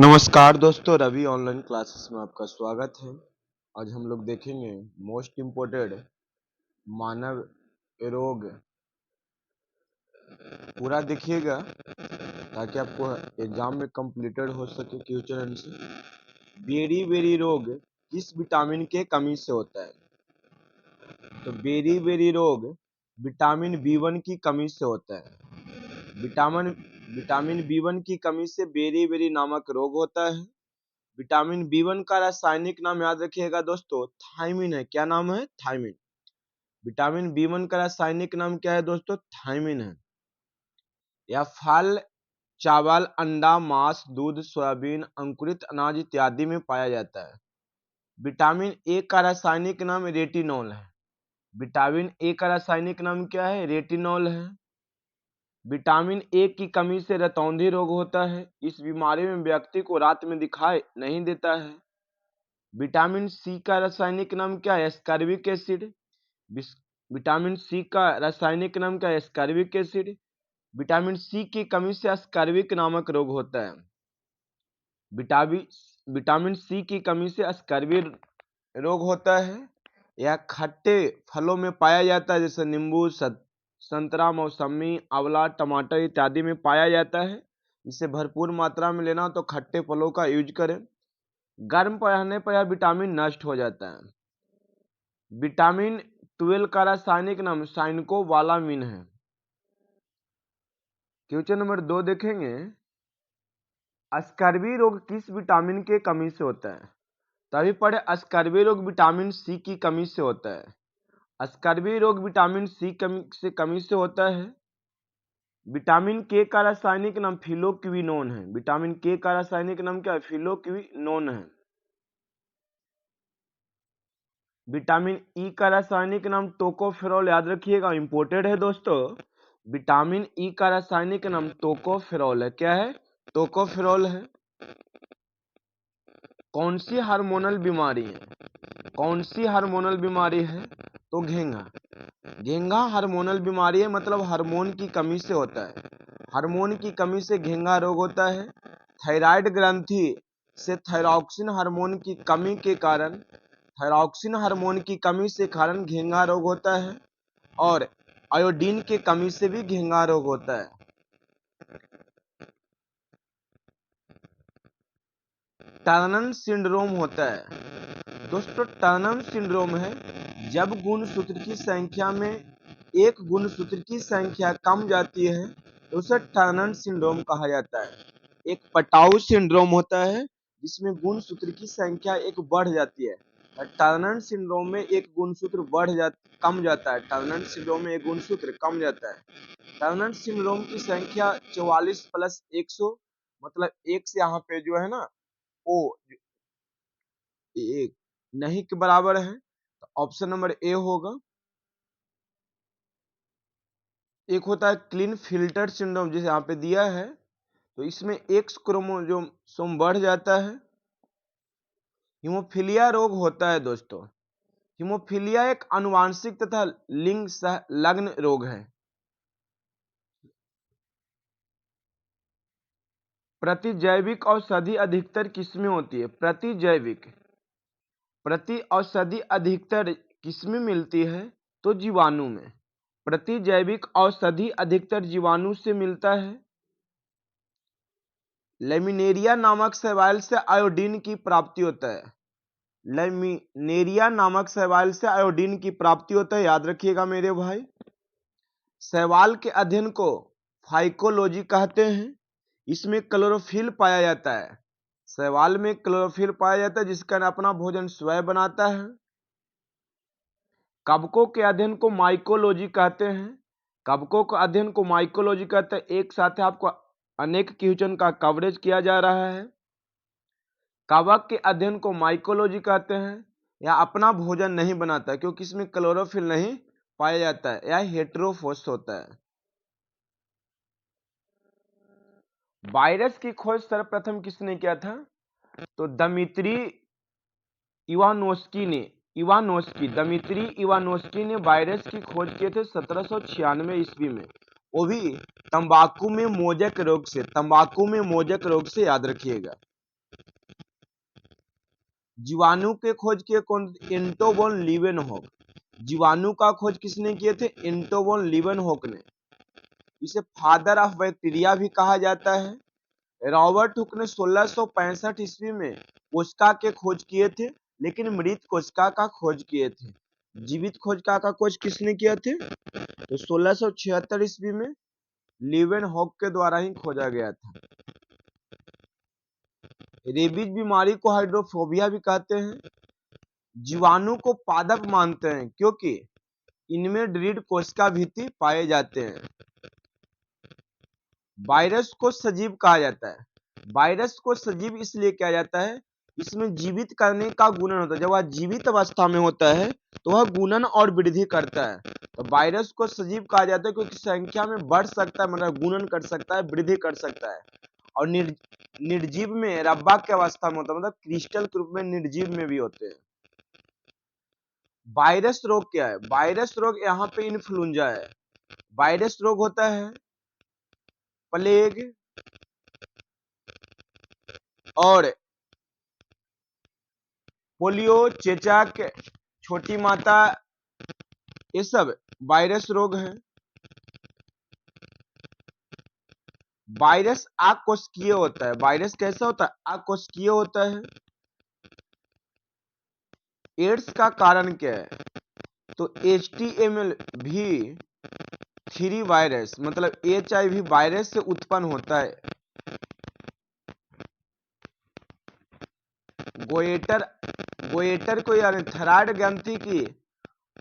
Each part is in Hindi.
नमस्कार दोस्तों, रवि ऑनलाइन क्लासेस में आपका स्वागत है। आज हम लोग देखेंगे मोस्ट इम्पोर्टेंट मानव रोग। पूरा देखिएगा ताकि आपको एग्जाम में कंप्लीटेड हो सके क्वेश्चन आंसर। बेरी रोग किस विटामिन के कमी से होता है? तो बेरी रोग विटामिन B1 की कमी से होता है। विटामिन B1 की कमी से बेरी नामक रोग होता है। विटामिन B1 का रासायनिक नाम याद रखिएगा दोस्तों, थायमिन है। क्या नाम है? थायमिन। विटामिन B1 का रासायनिक नाम क्या है दोस्तों? थायमिन है। यह फल, चावल, अंडा, मांस, दूध, सोयाबीन, अंकुरित अनाज इत्यादि में पाया जाता है। विटामिन ए का रासायनिक नाम रेटिनॉल है। विटामिन ए का रासायनिक नाम क्या है? रेटिनॉल है। विटामिन ए की कमी से रतौंधी रोग होता है। इस बीमारी में व्यक्ति को रात में दिखाई नहीं देता है। विटामिन सी का रासायनिक नाम क्या है? Ascorbic acid. विटामिन सी का रासायनिक नाम क्या है? Ascorbic acid. विटामिन सी की कमी से एस्कॉर्बिक नामक रोग होता है। विटामिन सी की कमी से एस्कॉर्बिक रोग होता है। यह खट्टे फलों में पाया जाता है, जैसे नींबू, संतरा, मौसमी, आंवला, टमाटर इत्यादि में पाया जाता है। इसे भरपूर मात्रा में लेना हो तो खट्टे फलों का यूज करें। गर्म रहने पर यह विटामिन नष्ट हो जाता है। विटामिन 12 का रासायनिक नाम साइनकोबालामिन है। क्वेश्चन नंबर 2 देखेंगे, स्कर्वी रोग किस विटामिन के कमी से होता है? तभी पढ़े, स्कर्वी रोग विटामिन सी की कमी से होता है। स्कर्वी रोग विटामिन सी कमी से होता है। विटामिन के का रासायनिक नाम फिलोक्विनोन है। विटामिन के का रासायनिक नाम क्या है? फिलोक्विनोन है। विटामिन ई का रासायनिक नाम टोकोफेरॉल, याद रखिएगा, इंपोर्टेड है दोस्तों। विटामिन ई का रासायनिक नाम टोकोफेरॉल है। क्या है? टोकोफेरॉल है। कौन सी हार्मोनल बीमारी है? कौन सी हार्मोनल बीमारी है? तो घेंघा। घेंघा हार्मोनल बीमारी है, मतलब हार्मोन की कमी से होता है। हार्मोन की कमी से घेंघा रोग होता है। थायराइड ग्रंथि से थायरॉक्सिन हार्मोन की कमी के कारण, थायरॉक्सिन हार्मोन की कमी से कारण घेंघा रोग होता है। और आयोडीन की कमी से भी घेंघा रोग होता है। टर्नर सिंड्रोम होता है दोस्तों। टर्नर सिंड्रोम है जब गुणसूत्र की संख्या में एक गुणसूत्र की संख्या कम जाती है तो उसे टर्नर सिंड्रोम कहा जाता है। एक पटाउ सिंड्रोम होता है जिसमें गुणसूत्र की संख्या एक बढ़ जाती है। टर्नर सिंड्रोम में एक गुणसूत्र कम जाता है। टर्नर सिंड्रोम में एक गुणसूत्र कम जाता है। टर्नर सिंड्रोम की संख्या 44 + 100, मतलब एक से यहाँ पे जो है ना, ओ एक नहीं के बराबर है, तो ऑप्शन नंबर ए होगा। एक होता है क्लीन फिल्टर सिंड्रोम, जिसे यहाँ पे दिया है, तो इसमें एक्स क्रोमोसोम बढ़ जाता है। हीमोफीलिया रोग होता है दोस्तों। हीमोफीलिया एक आनुवांशिक तथा लिंग संलग्न रोग है। प्रतिजैविक औषधि अधिकतर किसमें होती है? प्रति औषधि अधिकतर किसमें मिलती है? तो जीवाणु में। प्रतिजैविक औषधि अधिकतर जीवाणु से मिलता है। लेमिनेरिया नामक शैवाल से आयोडीन की प्राप्ति होता है। लेमिनेरिया नामक शैवाल से आयोडीन की प्राप्ति होता है, याद रखिएगा मेरे भाई। शैवाल के अध्ययन को फाइकोलॉजी कहते हैं। इसमें क्लोरोफिल पाया जाता है। शैवाल में क्लोरोफिल पाया जाता है जिसका अपना भोजन स्वयं बनाता है। कवकों के अध्ययन को माइकोलॉजी कहते हैं। कवकों के अध्ययन को माइकोलॉजी कहते हैं। एक साथ आपको अनेक क्वेश्चन का कवरेज किया जा रहा है। कवक के अध्ययन को माइकोलॉजी कहते हैं। यह अपना भोजन नहीं बनाता क्योंकि इसमें क्लोरोफिल नहीं पाया जाता है। यह हेटेरोफोस होता है। वायरस की खोज सर्वप्रथम किसने किया था? तो दमित्री दमित्री इवानोस्की ने वायरस की खोज किए थे 1796 ईस्वी में। वो भी तंबाकू में मोजक रोग से, याद रखिएगा। जीवाणु के खोज किए कौन? एंटो वॉन लीवेनहॉक। जीवाणु का खोज किसने किए थे? एंटो वॉन लीवेनहॉक ने। इसे फादर ऑफ बैक्टीरिया भी कहा जाता है। रॉबर्ट हुक ने 1665 ईस्वी में कोशिका के खोज किए थे, लेकिन मृत कोशिका का खोज किए थे। जीवित कोशिका का खोज किसने किया थे? तो 1676 ईस्वी में लीवेनहॉक के द्वारा ही खोजा गया था। रेबीज बीमारी को हाइड्रोफोबिया भी कहते हैं। जीवाणु को पादप मानते हैं क्योंकि इनमें दृढ़ कोशिका भित्ति पाए जाते हैं। वायरस को सजीव कहा जाता है। वायरस को सजीव इसलिए कहा जाता है, इसमें जीवित करने का गुणन होता है। जब वह जीवित अवस्था में होता है तो वह गुणन और वृद्धि करता है। तो वायरस को सजीव कहा जाता है क्योंकि संख्या में बढ़ सकता है, मतलब गुणन कर सकता है, वृद्धि कर सकता है। और निर्जीव में रब्बा की अवस्था में होता है, मतलब क्रिस्टल के रूप में निर्जीव में भी होते हैं। वायरस रोग क्या है? वायरस रोग यहाँ पे इन्फ्लुएंजा है। वायरस रोग होता है प्लेग और पोलियो, चेचक, छोटी माता, ये सब वायरस रोग हैं। वायरस अकोशिकीय होता है। वायरस कैसा होता है? अकोशिकीय होता है। एड्स का कारण क्या है? तो HTML भी 3 वायरस, मतलब HIV वायरस से उत्पन्न होता है। गोएटर को यानी थायराइड ग्रंथि की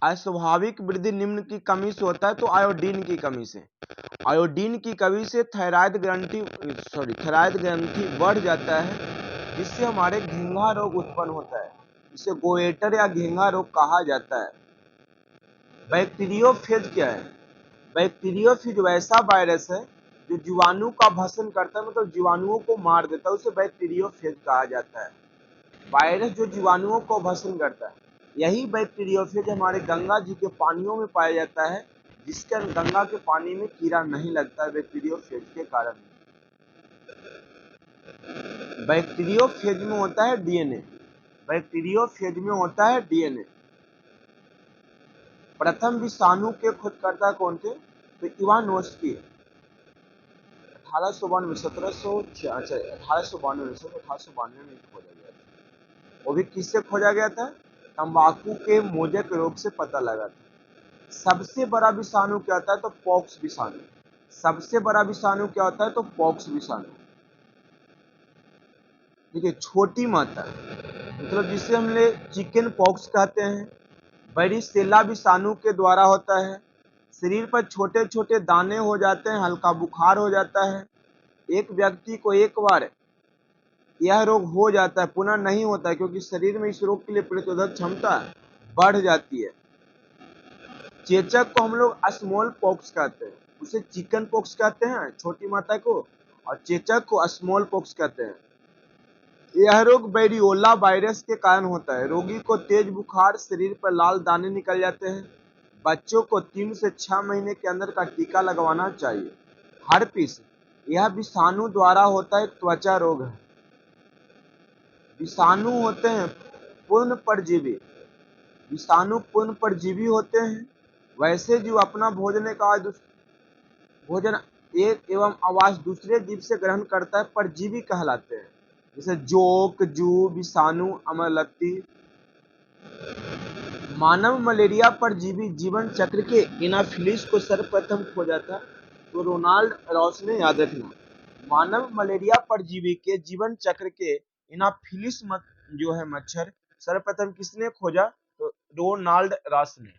अस्वाभाविक वृद्धि निम्न की कमी से होता है, तो आयोडीन की कमी से। आयोडीन की कमी से थायराइड ग्रंथि बढ़ जाता है, जिससे हमारे घेंघा रोग उत्पन्न होता है। इसे गोएटर या घेंघा रोग कहा जाता है। बैक्टीरियोफेज क्या है? बैक्टीरियोफेज वैसा वायरस है जो जीवाणु का भक्षण करता है, मतलब जीवाणुओं को मार देता है, उसे बैक्टीरियोफेज कहा जाता है। वायरस जो जीवाणुओं को भक्षण करता है, यही बैक्टीरियोफेज हमारे गंगा जी के पानियों में पाया जाता है, जिसके गंगा के पानी में कीड़ा नहीं लगता है बैक्टीरियोफेज के कारण। बैक्टीरियोफेज में होता है डीएनए। बैक्टीरियोफेज में होता है डीएनए। प्रथम विषाणु के खोजकर्ता कौन थे? तो इवानोस्की। 1892 में खोजा गया था। वो भी किससे खोजा गया था? तंबाकू के मोजक रोग से पता लगा था। सबसे बड़ा विषाणु क्या होता है? तो पॉक्स विषाणु। सबसे बड़ा विषाणु क्या होता है? तो पॉक्स विषाणु। देखिए, छोटी मात्रा मतलब जिसे हम चिकन पॉक्स कहते हैं, वारिसेला विषाणु के द्वारा होता है। शरीर पर छोटे छोटे दाने हो जाते हैं, हल्का बुखार हो जाता है। एक व्यक्ति को एक बार यह रोग हो जाता है, पुनः नहीं होता है, क्योंकि शरीर में इस रोग के लिए प्रतिरोधक क्षमता बढ़ जाती है। चेचक को हम लोग स्मॉल पॉक्स कहते हैं, उसे चिकन पॉक्स कहते हैं छोटी मात्रा को, और चेचक को स्मॉल पॉक्स कहते हैं। यह रोग वेरियोला वायरस के कारण होता है। रोगी को तेज बुखार, शरीर पर लाल दाने निकल जाते हैं। बच्चों को 3 से 6 महीने के अंदर का टीका लगवाना चाहिए। हर्पिस, यह विषाणु द्वारा होता है, त्वचा रोग है। विषाणु होते हैं पूर्ण परजीवी। विषाणु पूर्ण परजीवी होते हैं। वैसे जीव अपना भोजन एक एवं आवास दूसरे जीव से ग्रहण करता है, परजीवी कहलाते हैं। जैसे जोक, जू, विषाणु, अमरलत्ती। मानव मलेरिया परजीवी जीवन चक्र के एनाफिलिस को सर्वप्रथम खोजा था, तो रोनाल्ड रॉस ने, याद रखना। मानव मलेरिया परजीवी के जीवन चक्र के एनाफिलिस जो है मच्छर, सर्वप्रथम किसने खोजा? तो रोनाल्ड रॉस ने।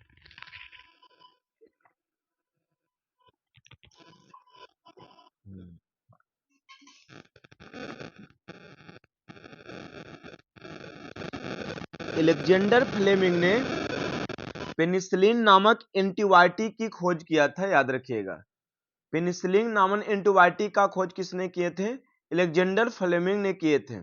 एलेक्जेंडर फ्लेमिंग ने पेनिसिलिन नामक एंटीबायोटिक की खोज किया था, याद रखिएगा। पेनिसिलिन नामक एंटीबायोटिक का खोज किसने किए थे? एलेक्जेंडर फ्लेमिंग ने किए थे।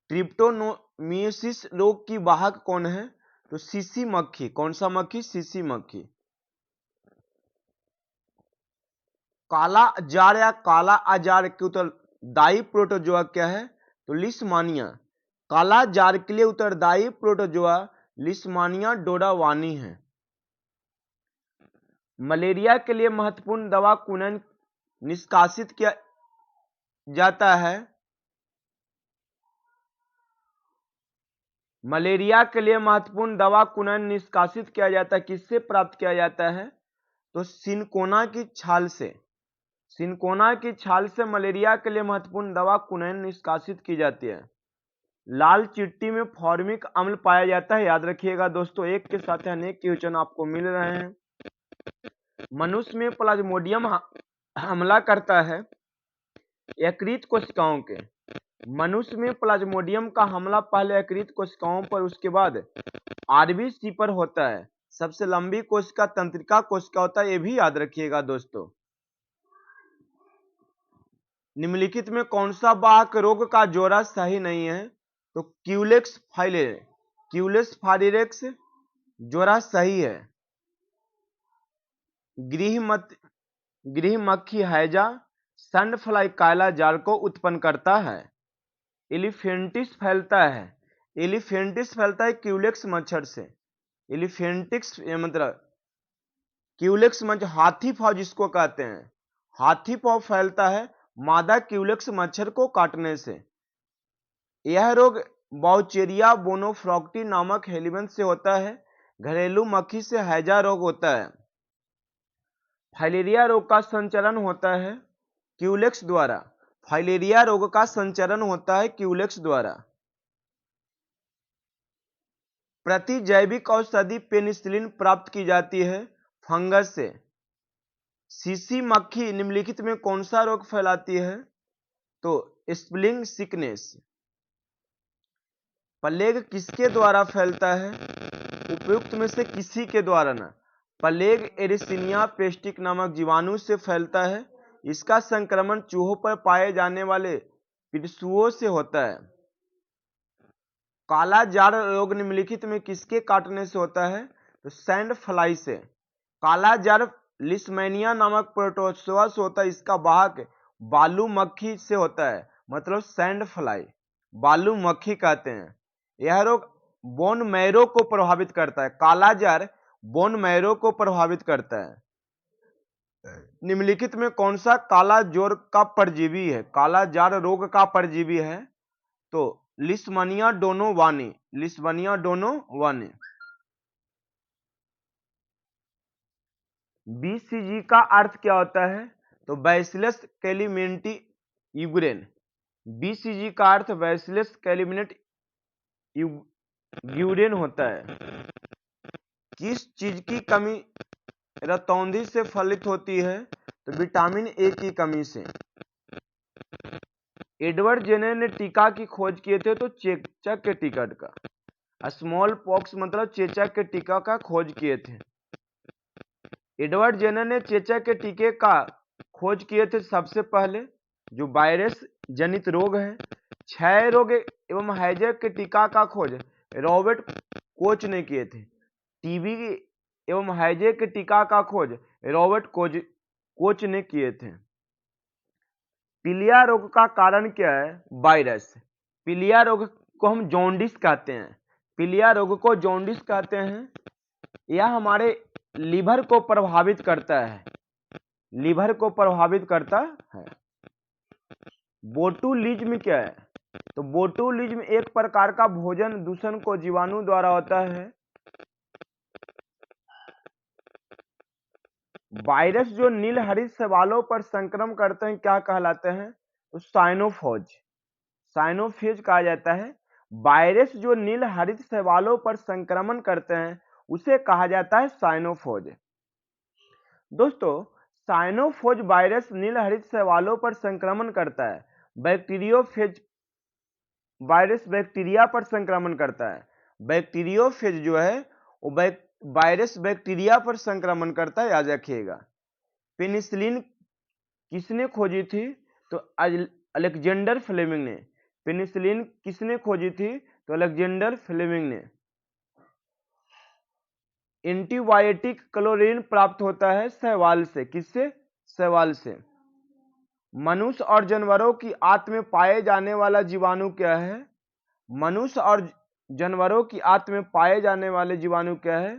ट्रिप्टोमियोसिस रोग की वाहक कौन है? तो सीसी मक्खी। कौन सा मक्खी? सीसी मक्खी। काला जार या काला आजार के उत्तरदायी प्रोटोजोआ क्या है? तो लिस्मानिया। काला जार के लिए उत्तरदायी प्रोटोजोआ लिस्मानिया डोरावानी है। मलेरिया के लिए महत्वपूर्ण दवा कुनैन निष्कासित किया जाता है। मलेरिया के लिए महत्वपूर्ण दवा कुनैन निष्कासित किया जाता है, किससे प्राप्त किया जाता है? तो सिनकोना की छाल से। सिनकोना की छाल से मलेरिया के लिए महत्वपूर्ण दवा कुनैन निष्कासित की जाती है। लाल चिट्टी में फॉर्मिक अम्ल पाया जाता है। याद रखिएगा दोस्तों, एक के साथ अनेक क्वेश्चन आपको मिल रहे हैं। मनुष्य में प्लाज्मोडियम हमला करता है यकृत कोशिकाओं के। मनुष्य में प्लाज्मोडियम का हमला पहले यकृत कोशिकाओं पर, उसके बाद आरबीसी पर होता है। सबसे लंबी कोशिका तंत्रिका कोशिका होता है, ये भी याद रखिएगा दोस्तों। निम्नलिखित में कौन सा वाहक रोग का जोड़ा सही नहीं है? तो क्यूलेक्स फाइलेरेक्स जोड़ा सही है। गृह मक्खी हैजा सैंड फ्लाई काला जार को उत्पन्न करता है। एलिफेंटिस फैलता है क्यूलेक्स मच्छर से। एलिफेंटिक्स मतलब क्यूलेक्स मच्छर, हाथी पांव जिसको कहते हैं, हाथी पांव फैलता है मादा क्यूलेक्स मच्छर को काटने से। यह रोग बाउचेरिया बोनोफ्रॉक्टी नामक हेलिबन से होता है। घरेलू मक्खी से हैजा रोग होता है। फाइलेरिया रोग का संचरण होता है क्यूलेक्स द्वारा। फाइलेरिया रोग का संचरण होता है क्यूलेक्स द्वारा। प्रतिजैविक औषधि पेनिसिलिन प्राप्त की जाती है फंगस से। सीसी मक्खी निम्नलिखित में कौन सा रोग फैलाती है? तो स्प्लिंग सिकनेस। प्लेग किसके द्वारा फैलता है? उपयुक्त में से किसी के द्वारा ना। प्लेग एरिसिनिया पेस्टिक नामक जीवाणु से फैलता है। इसका संक्रमण चूहों पर पाए जाने वाले पिस्सुओं से होता है। काला जार रोग निम्नलिखित में किसके काटने से होता है? तो सैंड फ्लाई से। काला जार लिस्मेनिया नामक प्रोटोजोआ से होता है। इसका वाहक बालू मक्खी से होता है, मतलब सैंड फ्लाई, बालू मक्खी कहते हैं। यह रोग बोन मैरो को प्रभावित करता है। काला जार बोन मैरो को प्रभावित करता है। निम्नलिखित में कौन सा काला जोर का परजीवी है? काला जार रोग का परजीवी है तो Leishmania donovani. Leishmania donovani. BCG का अर्थ क्या होता है? तो बैसिलस कैलिमेंटी यूग्रेन। बीसीजी का अर्थ बैसिलस कैलिमिनेट यूग्रेन होता है। किस चीज की कमी रतौंधी से फलित होती है? तो विटामिन ए की कमी से। एडवर्ड जेनर ने टीका की खोज किए थे तो चेचक के टीका का। स्मॉल पॉक्स मतलब चेचक के टीका का खोज किए थे। एडवर्ड जेनर ने चेचक के टीके का खोज किए थे सबसे पहले, जो वायरस जनित रोग है। क्षय रोग एवं हैजा के टीका का खोज रॉबर्ट कोच ने किए थे। टीबी एवं हैजे के टीका का खोज रॉबर्ट कोच ने किए थे। पीलिया रोग का कारण क्या है? वायरस। पीलिया रोग को हम जॉन्डिस कहते हैं। पीलिया रोग को जॉन्डिस कहते हैं। यह हमारे लीवर को प्रभावित करता है। लीवर को प्रभावित करता है। बोटुलिज्म क्या है? तो बोटुलिज्म एक प्रकार का भोजन दूषण को जीवाणु द्वारा होता है। वायरस जो नील हरित शैवालों पर संक्रमण करते हैं क्या कहलाते हैं? तो साइनोफोज। साइनोफेज कहा जाता है। वायरस जो नील हरित शैवालों पर संक्रमण करते हैं उसे कहा जाता है साइनोफोज। दोस्तों, साइनोफोज वायरस नील हरित शैवालों पर संक्रमण करता है। बैक्टीरियोफेज वायरस बैक्टीरिया पर संक्रमण करता है। बैक्टीरियोफेज जो है वो वायरस बैक्टीरिया पर संक्रमण करता है, याद रखिएगा। पेनिसिलिन किसने खोजी थी? तो अलेक्जेंडर फ्लेमिंग ने। पेनिसिलिन किसने खोजी थी? तो अलेक्जेंडर फ्लेमिंग ने। एंटीबायोटिक क्लोरीन प्राप्त होता है शैवाल से। किससे? शैवाल से। मनुष्य और जानवरों की आंत में पाए जाने वाला जीवाणु क्या है? मनुष्य और जानवरों की आंत में पाए जाने वाले जीवाणु क्या है?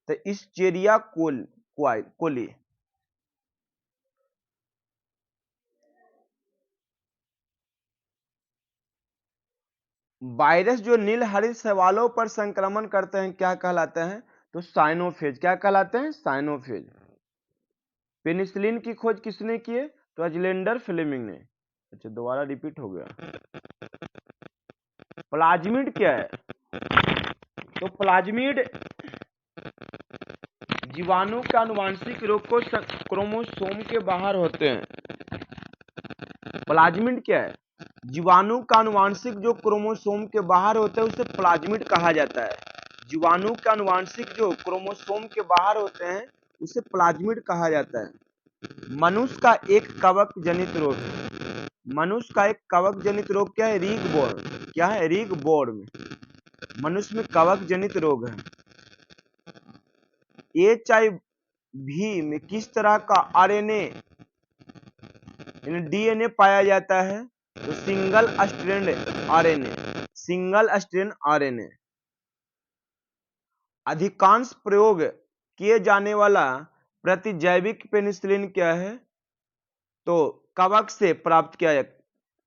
तो इस्चेरिया कोली। वायरस जो नील हरित शैवालों पर संक्रमण करते हैं क्या कहलाते हैं? तो साइनोफेज। क्या कहलाते हैं? साइनोफेज। पेनिसिलिन की खोज किसने की है? तो अलेक्जेंडर फ्लेमिंग ने। अच्छा, दोबारा रिपीट हो गया। प्लाज्मिड क्या है? तो प्लाज्मिड जीवाणु का आनुवांशिक रोग को क्रोमोसोम के बाहर होते हैं। प्लाज्मिड क्या है? जीवाणु का आनुवांशिक जो क्रोमोसोम के बाहर होते हैं उसे प्लाज्मिड कहा जाता है। जीवाणु का आनुवांशिक जो क्रोमोसोम के बाहर होते हैं उसे प्लाज्मिड कहा जाता है। मनुष्य का एक कवक जनित रोग है। मनुष्य का एक कवक जनित रोग क्या है? Rig board. क्या है? Rig board. मनुष्य में कवक जनित रोग है। HIV में किस तरह का RNA DNA पाया जाता है? तो single strand RNA। Single strand RNA। अधिकांश प्रयोग किए जाने वाला प्रतिजैविक पेनिसिलिन क्या है? तो कवक से प्राप्त किया जाता है।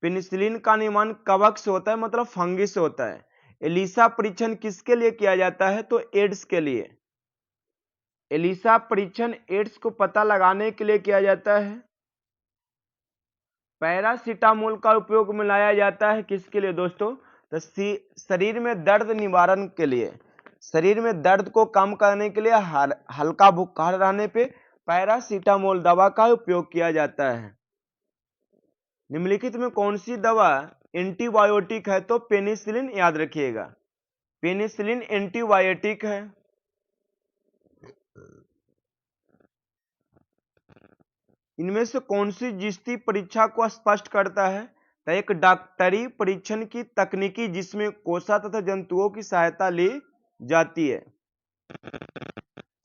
पेनिसिलिन का निर्माण कवक से होता है, मतलब फंगी से होता है। एलिसा परीक्षण किसके लिए किया जाता है? तो एड्स के लिए। एलिसा परीक्षण एड्स को पता लगाने के लिए किया जाता है। पैरासीटामोल का उपयोग में लाया जाता है किसके लिए दोस्तों? तो शरीर में दर्द निवारण के लिए। शरीर में दर्द को कम करने के लिए हल्का बुखार रहने पे पैरासीटामोल दवा का उपयोग किया जाता है। निम्नलिखित में कौन सी दवा एंटीबायोटिक है? तो पेनिसिलिन। याद रखिएगा, पेनिसिलिन एंटीबायोटिक है। इनमें से कौन सी जिस्ती परीक्षा को स्पष्ट करता है? तो एक डॉक्टरी परीक्षण की तकनीकी जिसमें कोशिका तथा जंतुओं की सहायता ली जाती है।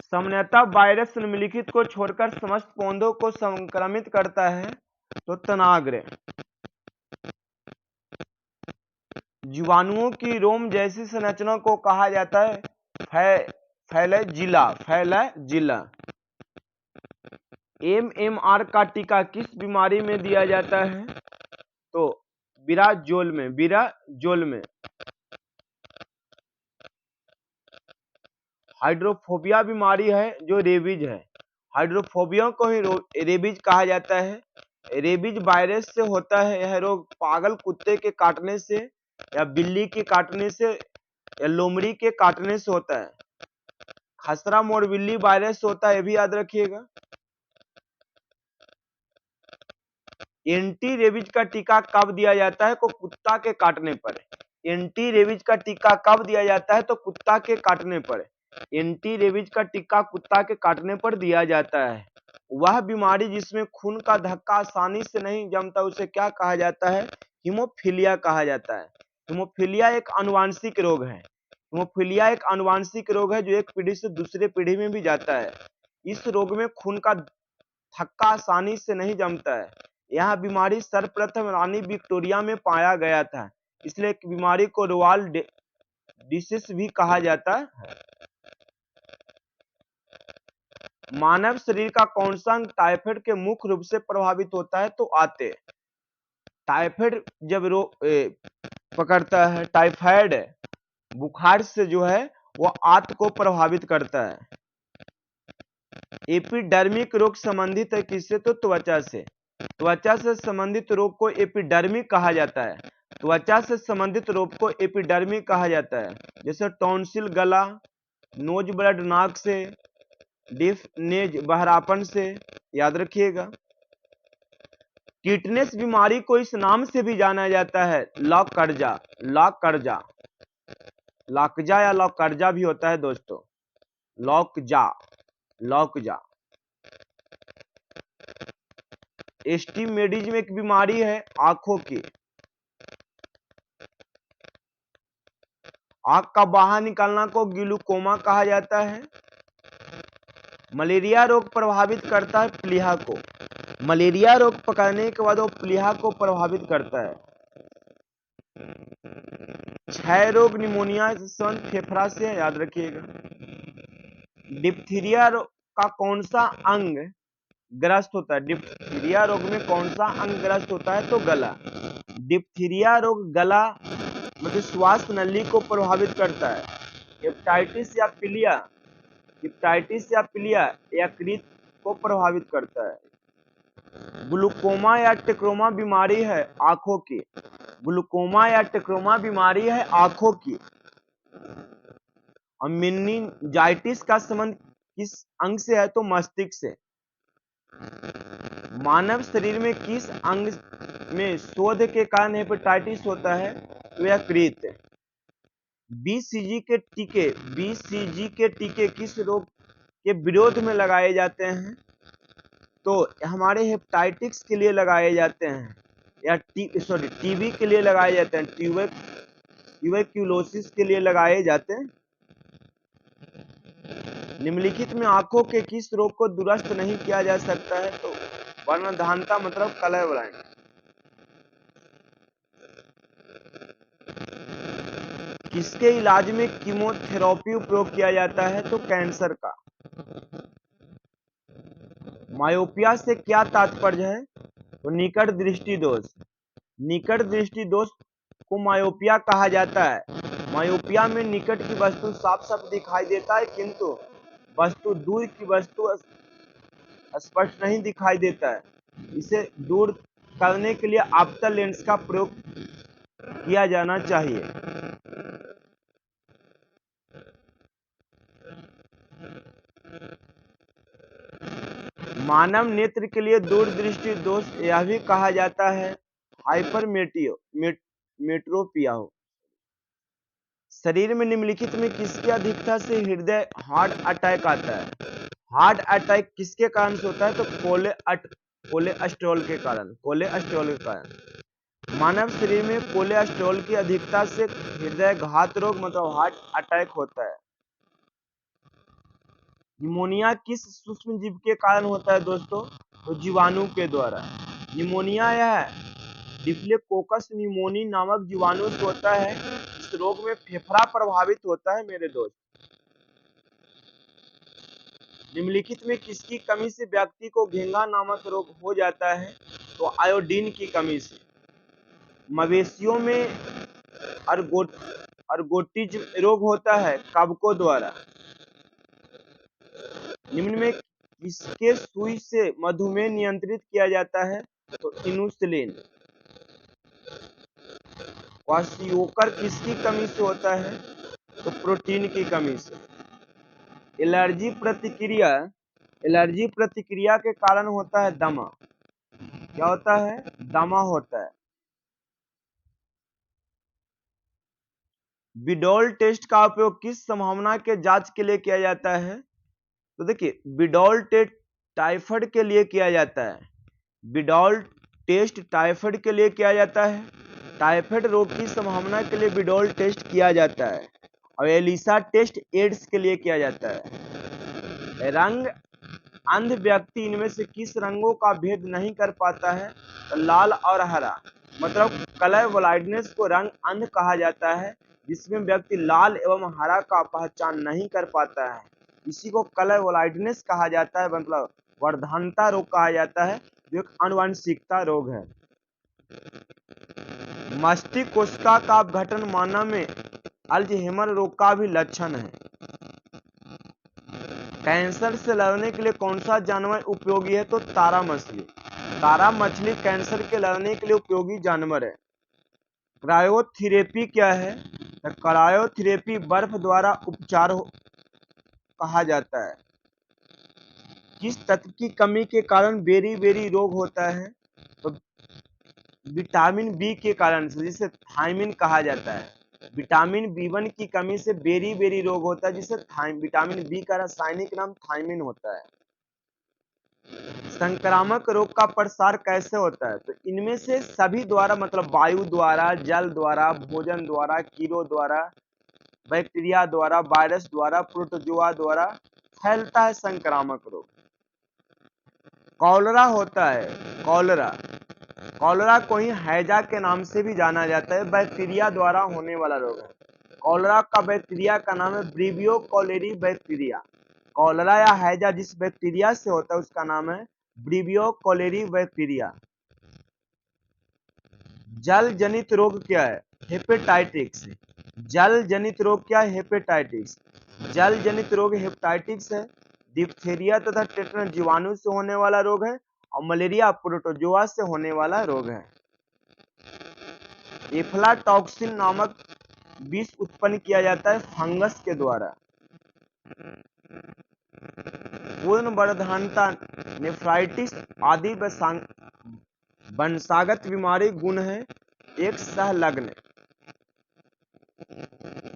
सामान्यतः वायरस निम्नलिखित को छोड़कर समस्त पौधों को संक्रमित करता है। तो तनाग्र। जीवाणुओं की रोम जैसी संरचना को कहा जाता है फ्लैजिला। फ्लैजिला। MMR का टीका किस बीमारी में दिया जाता है? तो विराजोल में। विराजोल में। हाइड्रोफोबिया बीमारी है जो रेबीज है। हाइड्रोफोबिया को ही रेबीज कहा जाता है। रेबीज वायरस से होता है। यह रोग पागल कुत्ते के काटने से या बिल्ली के काटने से या लोमड़ी के काटने से होता है। खसरा मोरबिल्ली वायरस होता है, ये भी याद रखिएगा। एंटी रेबीज का टीका कब दिया जाता है? तो कुत्ता के काटने पर। एंटी रेबीज का टीका कब दिया जाता है? तो कुत्ता के काटने पर। एंटी रेबीज का टीका कुत्ता के काटने पर दिया जाता है। वह बीमारी जिसमें खून का धक्का आसानी से नहीं जमता उसे क्या कहा जाता है? हीमोफीलिया कहा जाता है। हीमोफीलिया एक आनुवांशिक रोग है। हीमोफीलिया एक आनुवांशिक रोग है जो एक पीढ़ी से दूसरे पीढ़ी में भी जाता है। इस रोग में खून का थक्का आसानी से नहीं जमता है। यह बीमारी सर्वप्रथम रानी विक्टोरिया में पाया गया था, इसलिए बीमारी को रोवाल डिसीज भी कहा जाता है। मानव शरीर का कौन सा अंग टाइफाइड के मुख्य रूप से प्रभावित होता है? तो आते। टाइफाइड जब पकड़ता है, टाइफाइड बुखार से जो है वो आंत को प्रभावित करता है। एपिडर्मिक रोग संबंधित है किससे? तो त्वचा से। त्वचा से संबंधित रोग को एपिडर्मिक कहा जाता है। त्वचा से संबंधित रोग को एपिडर्मिक कहा जाता है। जैसे टॉन्सिल गला, नोज ब्लड नाक से, डिफ नेज बहरापन से। याद रखिएगा। टिटनेस बीमारी को इस नाम से भी जाना जाता है, लॉकर्जा। लॉकर्जा। लॉकजा या लॉकर्जा भी होता है दोस्तों। लॉकजा। लॉकजा। एस्टिमेडिज्म एक बीमारी है आंखों की। आंख का बाहर निकलना को ग्लूकोमा कहा जाता है। मलेरिया रोग प्रभावित करता है प्लीहा को। मलेरिया रोग पकड़ने के बाद वो प्लीहा को प्रभावित करता है। क्षय रोग निमोनिया फेफड़ा से है, याद रखिएगा। डिप्थीरिया का कौन सा अंग ग्रस्त होता है? डिप्थीरिया रोग में कौन सा अंग ग्रस्त होता है? तो गला। डिप्थीरिया रोग गला मतलब श्वास नली को प्रभावित करता है। हेपेटाइटिस या पीलिया यकृत को प्रभावित करता है। ग्लूकोमा या टेक्रोमा बीमारी है आंखों की। ग्लूकोमा या टेक्रोमा बीमारी है आंखों की। और मेनिंजाइटिस का संबंध किस अंग से है? तो मस्तिष्क से। मानव शरीर में किस अंग में शोध के कारण हेपेटाइटिस होता है? तो यकृत। बीसीजी के टीके किस रोग के विरोध में लगाए जाते हैं? तो हमारे हेपेटाइटिस के लिए लगाए जाते हैं, या टीबी के लिए लगाए जाते हैं, ट्यूबरक्यूलोसिस के लिए लगाए जाते हैं। निम्नलिखित में आंखों के किस रोग को दुरुस्त नहीं किया जा सकता है? तो वर्णधानता मतलब कलर ब्लाइंड। किसके इलाज में कीमोथेरेपी उपयोग किया जाता है? तो कैंसर का। मायोपिया से क्या तात्पर्य है? तो निकट दृष्टि दोष। निकट दृष्टि दोष को मायोपिया कहा जाता है। मायोपिया में निकट की वस्तु साफ साफ दिखाई देता है, किंतु वस्तु दूर की वस्तु स्पष्ट नहीं दिखाई देता है। इसे दूर करने के लिए ऑप्टल लेंस का प्रयोग किया जाना चाहिए। मानव नेत्र के लिए दूरदृष्टि दोष यह भी कहा जाता है हाइपरमेट्रोपिया हो। शरीर में निम्नलिखित में किसकी अधिकता से हृदय हार्ट अटैक आता है? हार्ट अटैक किसके कारण से होता है? तो कोलेस्ट्रॉल के कारण। मानव शरीर में कोलेस्ट्रॉल की अधिकता से हृदय घात रोग मतलब हार्ट अटैक होता है। निमोनिया किस सूक्ष्म जीव के कारण होता है दोस्तों? तो जीवाणु के द्वारा। निमोनिया यह डिफ्लेकोकस निमोनी नामक जीवाणु से होता है। इस रोग में फेफड़ा प्रभावित होता है मेरे दोस्त। निम्नलिखित में किसकी कमी से व्यक्ति को घेंगा नामक रोग हो जाता है? तो आयोडीन की कमी से। मवेशियों में अर्गोटिज्म रोग होता है कवकों द्वारा। निम्न में किसके सुई से मधुमेह नियंत्रित किया जाता है? तो इंसुलिन। क्वाशियोकर किसकी कमी से होता है? तो प्रोटीन की कमी से। एलर्जी प्रतिक्रिया के कारण होता है दमा। क्या होता है? दमा होता है। बिडोल टेस्ट का उपयोग किस संभावना के जांच के लिए किया जाता है? तो देखिए, बिडोल टेस्ट टाइफाइड के लिए किया जाता है। बिडोल टेस्ट टाइफाइड के लिए किया जाता है। टाइफाइड रोग की संभावना के लिए बिडोल टेस्ट किया जाता है। और एलिसा टेस्ट एड्स के लिए किया जाता है। रंग अंध व्यक्ति इनमें से किस रंगों का भेद नहीं कर पाता है? तो लाल और हरा मतलब कलर ब्लाइंडनेस को रंग अंध कहा जाता है, जिसमें व्यक्ति लाल एवं हरा का पहचान नहीं कर पाता है। इसी को कलर ब्लाइंडनेस कहा जाता है, मतलब वर्धनता रोग कहा जाता है, जो एक आनुवंशिकता रोग है। मस्तिष्क कोशिका का अपघटन मानव में अल्जाइमर रोग का भी लक्षण है। कैंसर से लड़ने के लिए कौन सा जानवर उपयोगी है? तो तारा मछली। तारा मछली कैंसर के लड़ने के लिए उपयोगी जानवर है। क्रायोथेरेपी क्या है? तो क्रायोथेरेपी बर्फ द्वारा उपचार कहा जाता है। किस तत्व की कमी के कारण बेरी रोग होता है? तो विटामिन बी के कारण से, जिसे थायमिन कहा जाता है। विटामिन B1 की कमी से बेरी रोग होता है, जिसे विटामिन बी का रासायनिक नाम थायमिन होता है। संक्रामक रोग का प्रसार कैसे होता है? तो इनमें से सभी द्वारा मतलब वायु द्वारा, जल द्वारा, भोजन द्वारा, कीड़ों द्वारा, बैक्टीरिया द्वारा, वायरस द्वारा, प्रोटोजोआ द्वारा फैलता है संक्रामक रोग। कॉलरा होता है, कॉलरा कॉलरा को ही हैजा के नाम से भी जाना जाता है, बैक्टीरिया द्वारा होने वाला रोग है। कॉलरा का बैक्टीरिया का नाम है ब्रीवियो कॉलेरी बैक्टीरिया। कॉलरा या हैजा जिस बैक्टीरिया से होता है उसका नाम है ब्रीवियो कॉलेरी बैक्टीरिया। जल जनित रोग क्या है? हेपेटाइटिस। जल जनित रोग क्या है? हेपेटाइटिस। जल जनित रोग हेपेटाइटिस है। डिप्थीरिया तथा टेटनस जीवाणु से होने वाला रोग है और मलेरिया प्रोटोजोआ से होने वाला रोग है। एफ्लाटॉक्सिन नामक विष उत्पन्न किया जाता है फंगस के द्वारा। पूर्ण वर्धनता, नेफ्राइटिस आदि वंशागत बीमारी गुण है एक सहलग्न।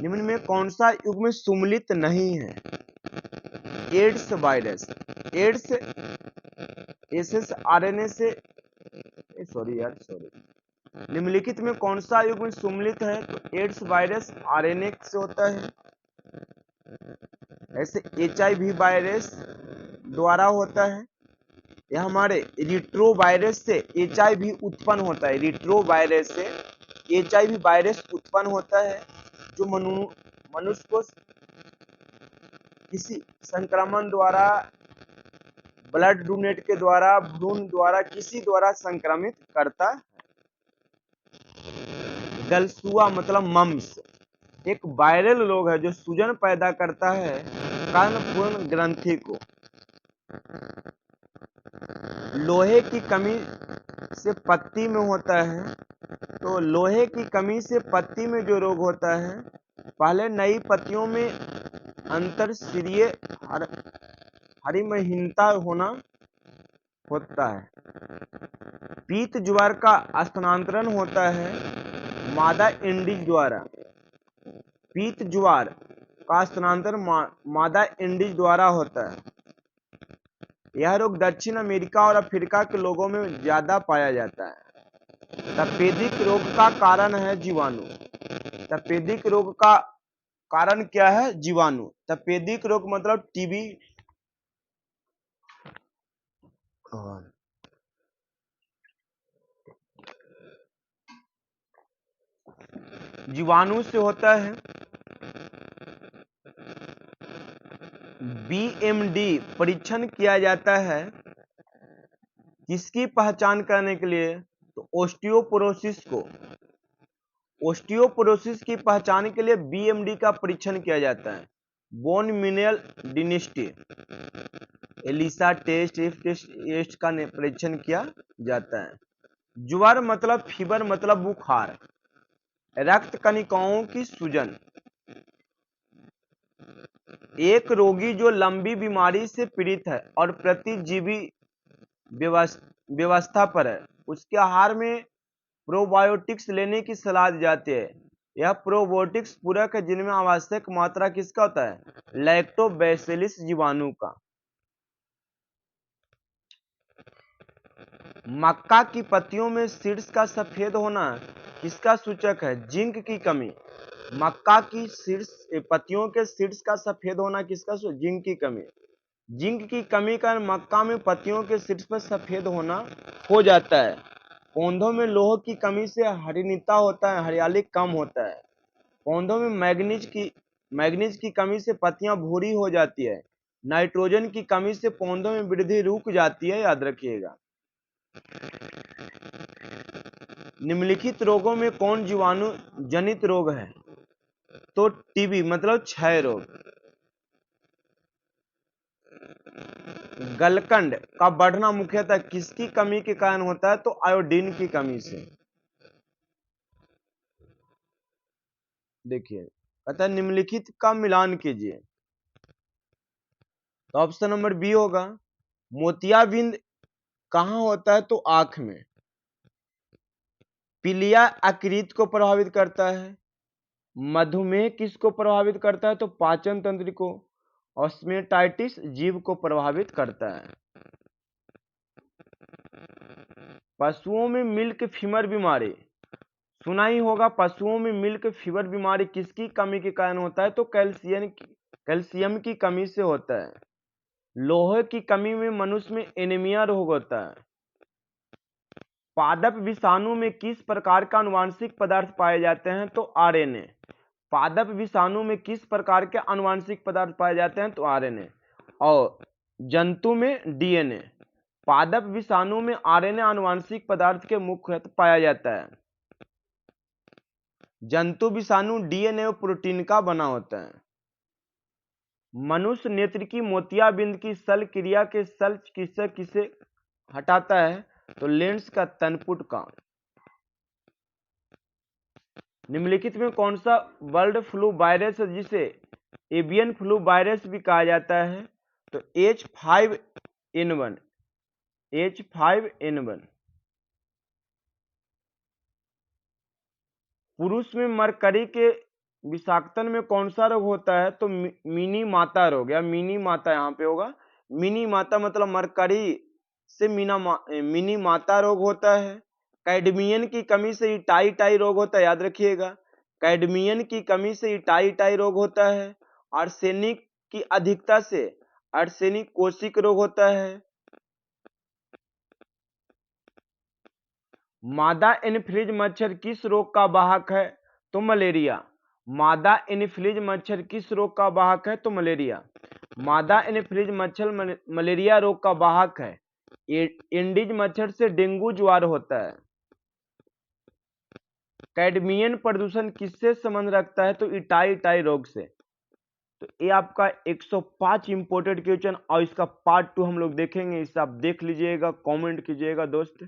निम्न में कौन सा युग्म सुमलित नहीं है? AIDS virus. AIDS SS RNA से सॉरी। निम्नलिखित में कौन सा युग्म सुमलित है? तो एड्स वायरस आरएनए से होता है। ऐसे एचआईवी वायरस द्वारा होता है। यह हमारे रिट्रो वायरस से एचआईवी उत्पन्न होता है। रिट्रो वायरस से एचआईवी वायरस उत्पन्न होता है जो मनुष्य को किसी संक्रमण द्वारा, ब्लड डोनेट के द्वारा, भ्रूण द्वारा, किसी द्वारा संक्रमित करता है। गलसुआ मतलब मम्स एक वायरल रोग है जो सूजन पैदा करता है कर्णपूर्ण ग्रंथि को। लोहे की कमी से पत्ती में होता है। तो लोहे की कमी से पत्ती में जो रोग होता है, पहले नई पत्तियों में अंतरशिरीय हरिमहीनता होना होता है। पीत ज्वर का स्थानांतरण होता है मादा इंडिज द्वारा। पीत ज्वर का स्थानांतरण मादा इंडिज द्वारा होता है। यह रोग दक्षिण अमेरिका और अफ्रीका के लोगों में ज्यादा पाया जाता है। तपेदिक रोग का कारण है जीवाणु। तपेदिक रोग का कारण क्या है? जीवाणु। तपेदिक रोग मतलब टीबी। जीवाणु से होता है। बीएमडी परीक्षण किया जाता है किसकी पहचान करने के लिए? तो ओस्टियोपोरोसिस को। ओस्टियोपोरोसिस की पहचान के लिए बीएमडी का परीक्षण किया जाता है। Bone mineral density, ELISA test, IF test का परीक्षण किया जाता है। ज्वर मतलब फीवर मतलब बुखार। रक्त कणिकाओं की सूजन। एक रोगी जो लंबी बीमारी से पीड़ित है और प्रतिजीवी व्यवस्था पर है, उसके आहार में प्रोबायोटिक्स लेने की सलाह दी जाती है। यह प्रोबायोटिक्स पूरक है जिनमें आवश्यक मात्रा किसका होता है? लैक्टोबैसिलस जीवाणु का। मक्का की पत्तियों में सीड्स का सफेद होना किसका सूचक है? जिंक की कमी। मक्का की पत्तियों के सीड्स का सफेद होना किसका सूचक? जिंक की कमी। जिंक की कमी का मक्का में पत्तियों के सीड्स पर सफेद होना हो जाता है। पौधों में लोह की कमी से हरिणीता होता है, हरियाली कम होता है। पौधों में मैग्नीज की कमी से पत्तियां भूरी हो जाती है। नाइट्रोजन की कमी से पौधों में वृद्धि रुक जाती है, याद रखिएगा। निम्नलिखित रोगों में कौन जीवाणु जनित रोग है? तो टीबी मतलब क्षय रोग। गलकंड का बढ़ना मुख्यतः किसकी कमी के कारण होता है? तो आयोडीन की कमी से। देखिए कहता है निम्नलिखित का मिलान कीजिए। तो ऑप्शन नंबर बी होगा। मोतियाबिंद कहां होता है? तो आंख में। पीलिया यकृत को प्रभावित करता है। मधुमेह किसको प्रभावित करता है? तो पाचन तंत्र को। ऑस्मेटाइटिस जीभ को प्रभावित करता है। पशुओं में मिल्क फीवर बीमारी सुना ही होगा। पशुओं में मिल्क फीवर बीमारी किसकी कमी के कारण होता है? तो कैल्शियम की कमी से होता है। लोहे की कमी में मनुष्य में एनीमिया रोग होता है। पादप विषाणु में किस प्रकार का आनुवांशिक पदार्थ पाए जाते हैं? तो आरएनए। पादप विषाणु में किस प्रकार के आनुवांशिक पदार्थ पाए जाते हैं? तो आरएनए। और जंतु में डीएनए। पादप विषाणु में आरएनए आनुवांशिक पदार्थ के मुख्यतः पाया जाता है। जंतु विषाणु डीएनए और प्रोटीन का बना होता है। मनुष्य नेत्र की मोतियाबिंद की सल क्रिया के सल चिकित्सक किसे हटाता है? तो लेंस का तनपुट का। निम्नलिखित में कौन सा बर्ड फ्लू वायरस है जिसे एवियन फ्लू वायरस भी कहा जाता है? तो H5N1। H5N1। पुरुष में मरकरी के विषाक्तन में कौन सा रोग होता है? तो मिनी माता रोग, या मिनी माता यहाँ पे होगा। मिनी माता मतलब मरकरी से मिनी माता रोग होता है। कैडमियन की कमी से इटाई रोग होता है, याद रखिएगा। कैडमियन की कमी से इटाई रोग होता है। आर्सेनिक की अधिकता से आर्सेनिक कोशिक रोग होता है। मादा एनोफिलीज मच्छर किस रोग का वाहक है? तो मलेरिया। मादा एनोफिलीज मच्छर किस रोग का वाहक है? तो मलेरिया। मादा एनोफिलीज मच्छर मलेरिया रोग का वाहक है। एंडीज मच्छर से डेंगू ज्वार होता है। कैडमियन प्रदूषण किससे संबंध रखता है? तो इटाई रोग से। तो ये आपका 105 इंपोर्टेंट क्वेश्चन, और इसका पार्ट 2 हम लोग देखेंगे। इसे आप देख लीजिएगा, कमेंट कीजिएगा दोस्त।